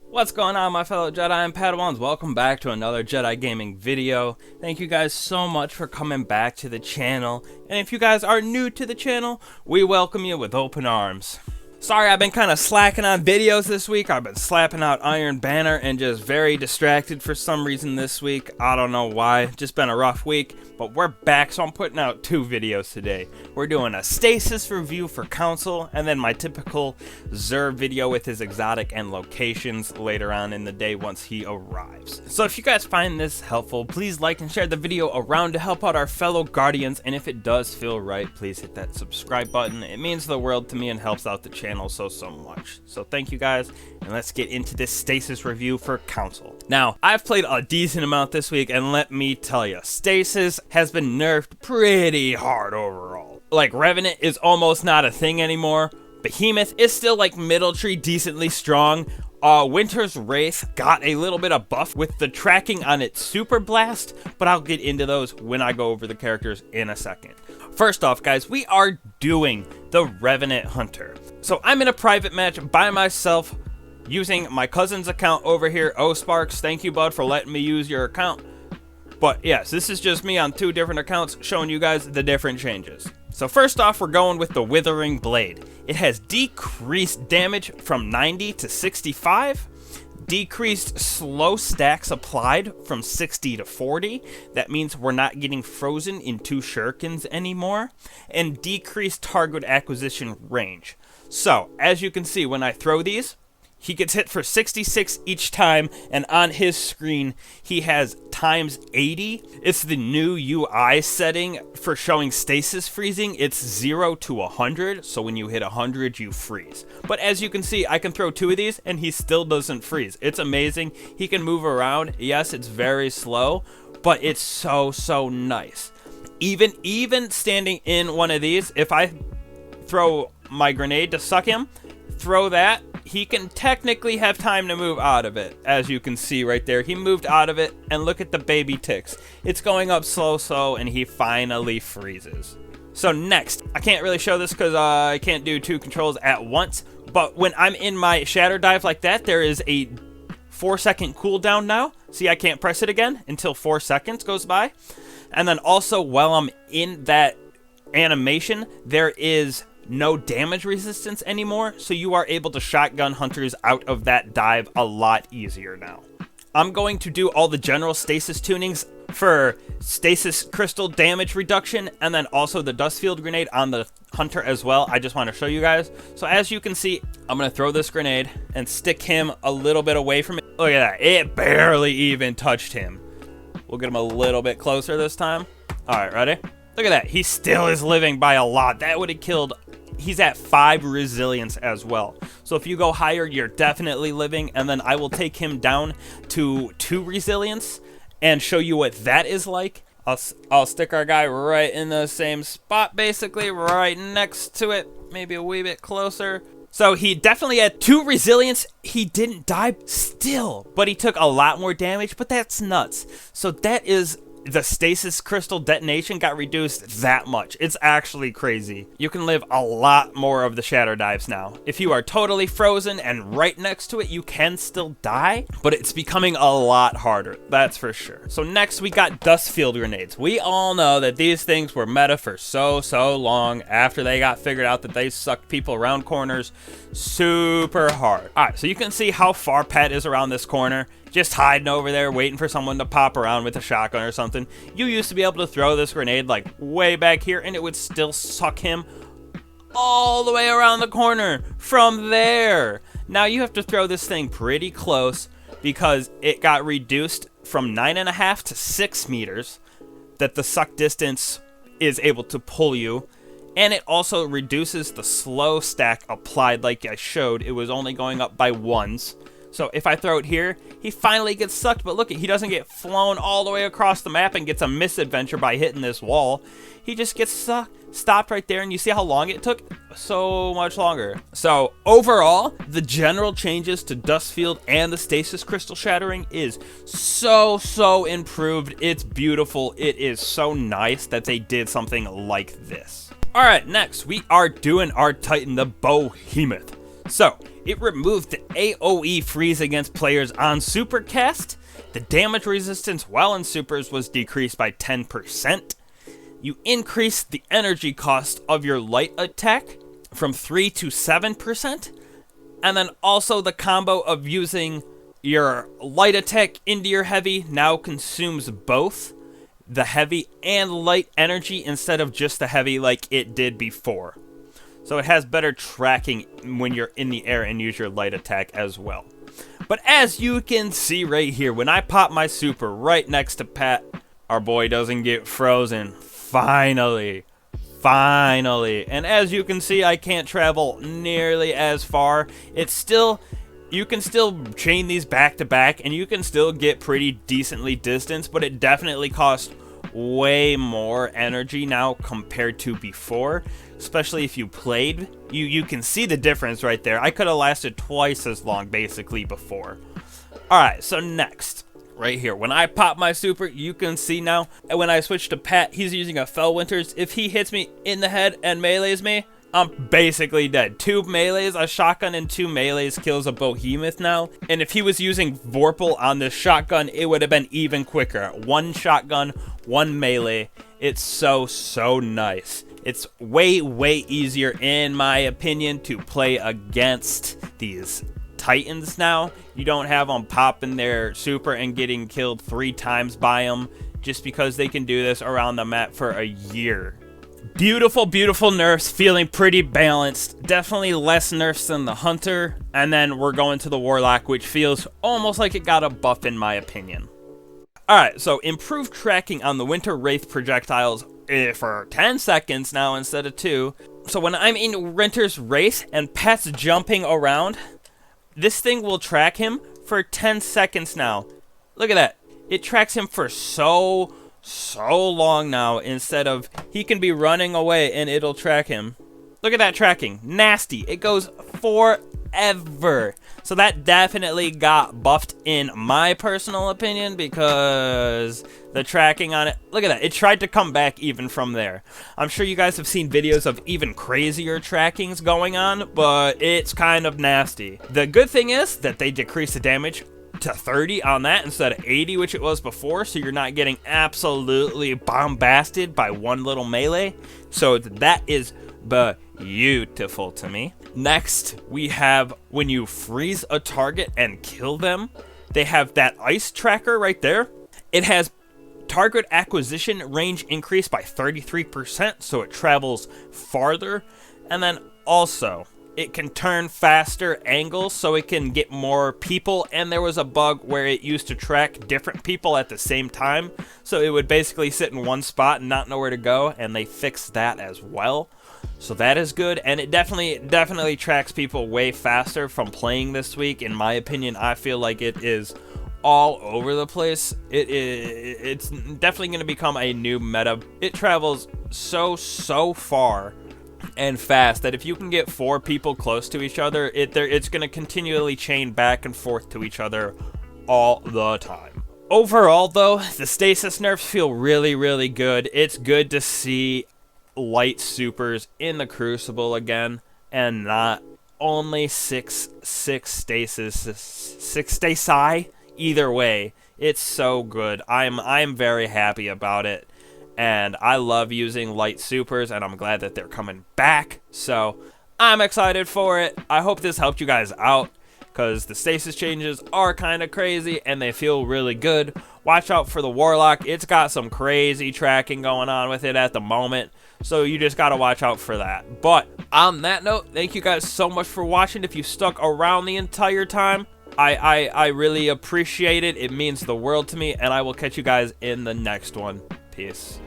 What's going on, my fellow Jedi and Padawans? Welcome back to another Jedi gaming video. Thank you guys so much for coming back to the channel. And if you guys are new to the channel, we welcome you with open arms. Sorry, I've been kind of slacking on videos this week. I've been slapping out Iron Banner and just very distracted for some reason this week. I don't know why. Just been a rough week, but we're back, so I'm putting out 2 videos today. We're doing a Stasis review for Council, and then my typical Zer video with his exotic and locations later on in the day once he arrives. So if you guys find this helpful, please like and share the video around to help out our fellow Guardians, and if it does feel right, please hit that subscribe button. It means the world to me and helps out the channel so much. So thank you guys, and let's get into this Stasis review for Council. Now, I've played a decent amount this week, and let me tell you, Stasis has been nerfed pretty hard overall. Like, Revenant is almost not a thing anymore. Behemoth is still like middle tree, decently strong. Winter's Wraith got a little bit of buff with the tracking on its Super Blast, but I'll get into those when I go over the characters in a second. First off, guys, we are doing the Revenant Hunter. So I'm in a private match by myself using my cousin's account over here. Sparks, thank you, bud, for letting me use your account. But yes, this is just me on 2 different accounts showing you guys the different changes. So first off, we're going with the Withering Blade. It has decreased damage from 90 to 65, decreased slow stacks applied from 60 to 40. That means we're not getting frozen in 2 shurikens anymore, and decreased target acquisition range. So as you can see, when I throw these, he gets hit for 66 each time, and on his screen, he has times 80. It's the new UI setting for showing stasis freezing. It's 0 to 100, so when you hit 100, you freeze. But as you can see, I can throw 2 of these, and he still doesn't freeze. It's amazing. He can move around. Yes, it's very slow, but it's so nice. Even standing in one of these, if I throw my grenade to suck him, throw that, he can technically have time to move out of it. As you can see right there, he moved out of it, and look at the baby ticks. It's going up slow, and he finally freezes. So next, I can't really show this because I can't do 2 controls at once, but when I'm in my shatter dive like that, there is a 4-second cooldown now. See, I can't press it again until 4 seconds goes by. And then also, while I'm in that animation, there is no damage resistance anymore, so you are able to shotgun hunters out of that dive a lot easier now. I'm going to do all the general stasis tunings for stasis crystal damage reduction, and then also the dust field grenade on the hunter as well. I just want to show you guys. So as you can see, I'm going to throw this grenade and stick him a little bit away from it. Look at that, it barely even touched him. We'll get him a little bit closer this time. All right, ready? Look at that, he still is living by a lot. That would have killed. He's at 5 resilience as well. So if you go higher, you're definitely living, and then I will take him down to 2 resilience and show you what that is like. I'll stick our guy right in the same spot, basically, right next to it, maybe a wee bit closer. So he definitely had 2 resilience. He didn't die still, but he took a lot more damage, but that's nuts. So that is the stasis crystal detonation got reduced that much. It's actually crazy. You can live a lot more of the shatter dives now. If you are totally frozen and right next to it, you can still die, but it's becoming a lot harder, that's for sure. So next we got dust field grenades. We all know that these things were meta for so long after they got figured out that they sucked people around corners super hard. All right, so you can see how far Pat is around this corner, just hiding over there waiting for someone to pop around with a shotgun or something. You used to be able to throw this grenade like way back here, and it would still suck him all the way around the corner from there. Now you have to throw this thing pretty close because it got reduced from 9.5 to 6 meters that the suck distance is able to pull you. And it also reduces the slow stack applied like I showed. It was only going up by 1s. So if I throw it here, he finally gets sucked, but look, he doesn't get flown all the way across the map and gets a misadventure by hitting this wall. He just gets stopped right there, and you see how long it took? So much longer. So overall, the general changes to dust field and the stasis crystal shattering is so improved. It's beautiful. It is so nice that they did something like this. All right, next we are doing our Titan, the Behemoth. So, it removed the AoE freeze against players on Supercast. The damage resistance while in Supers was decreased by 10%. You increased the energy cost of your light attack from 3 to 7%. And then also the combo of using your light attack into your heavy now consumes both the heavy and light energy instead of just the heavy like it did before. So it has better tracking when you're in the air and use your light attack as well. But as you can see right here, when I pop my super right next to Pat, our boy doesn't get frozen. Finally. And as you can see, I can't travel nearly as far. It's still, you can still chain these back to back and you can still get pretty decently distanced, but it definitely costs way more energy now compared to before, especially if you played. You can see the difference right there. I could have lasted twice as long basically before. Alright, so next, right here, when I pop my super, you can see now, and when I switch to Pat, he's using a Fellwinter's. If he hits me in the head and melees me, I'm basically dead. 2 melees, a shotgun and 2 melees kills a behemoth now. And if he was using Vorpal on this shotgun, it would have been even quicker. 1 shotgun, 1 melee. It's so nice. It's way easier, in my opinion, to play against these Titans now. You don't have them popping their super and getting killed 3 times by them just because they can do this around the map for a year. Beautiful nerfs, feeling pretty balanced. Definitely less nerfs than the Hunter. And then we're going to the Warlock, which feels almost like it got a buff in my opinion. Alright, so improved tracking on the Winter Wraith projectiles for 10 seconds now instead of 2. So when I'm in Winter's Wraith and Pat's jumping around, this thing will track him for 10 seconds now. Look at that. It tracks him for so long now, instead of he can be running away and it'll track him. Look at that tracking. Nasty. It goes forever. So that definitely got buffed in my personal opinion because the tracking on it, look at that. It tried to come back even from there. I'm sure you guys have seen videos of even crazier trackings going on, but it's kind of nasty. The good thing is that they decrease the damage to 30 on that instead of 80, which it was before, so you're not getting absolutely bombasted by 1 little melee. So that is beautiful to me. Next, we have when you freeze a target and kill them, they have that ice tracker right there. It has target acquisition range increased by 33%, so it travels farther. And then also, it can turn faster angles so it can get more people, and there was a bug where it used to track different people at the same time, so it would basically sit in one spot and not know where to go, and they fixed that as well. So that is good, and it definitely tracks people way faster from playing this week. In my opinion, I feel like it is all over the place. It's definitely going to become a new meta. It travels so far and fast that if you can get 4 people close to each other, it's going to continually chain back and forth to each other all the time. Overall, though, the stasis nerfs feel really good. It's good to see light supers in the Crucible again, and not only 6 stasi. Either way, it's so good. I'm very happy about it. And I love using light supers, and I'm glad that they're coming back. So, I'm excited for it. I hope this helped you guys out, because the stasis changes are kind of crazy, and they feel really good. Watch out for the Warlock. It's got some crazy tracking going on with it at the moment, so you just got to watch out for that. But, on that note, thank you guys so much for watching. If you stuck around the entire time, I really appreciate it. It means the world to me, and I will catch you guys in the next one. Peace.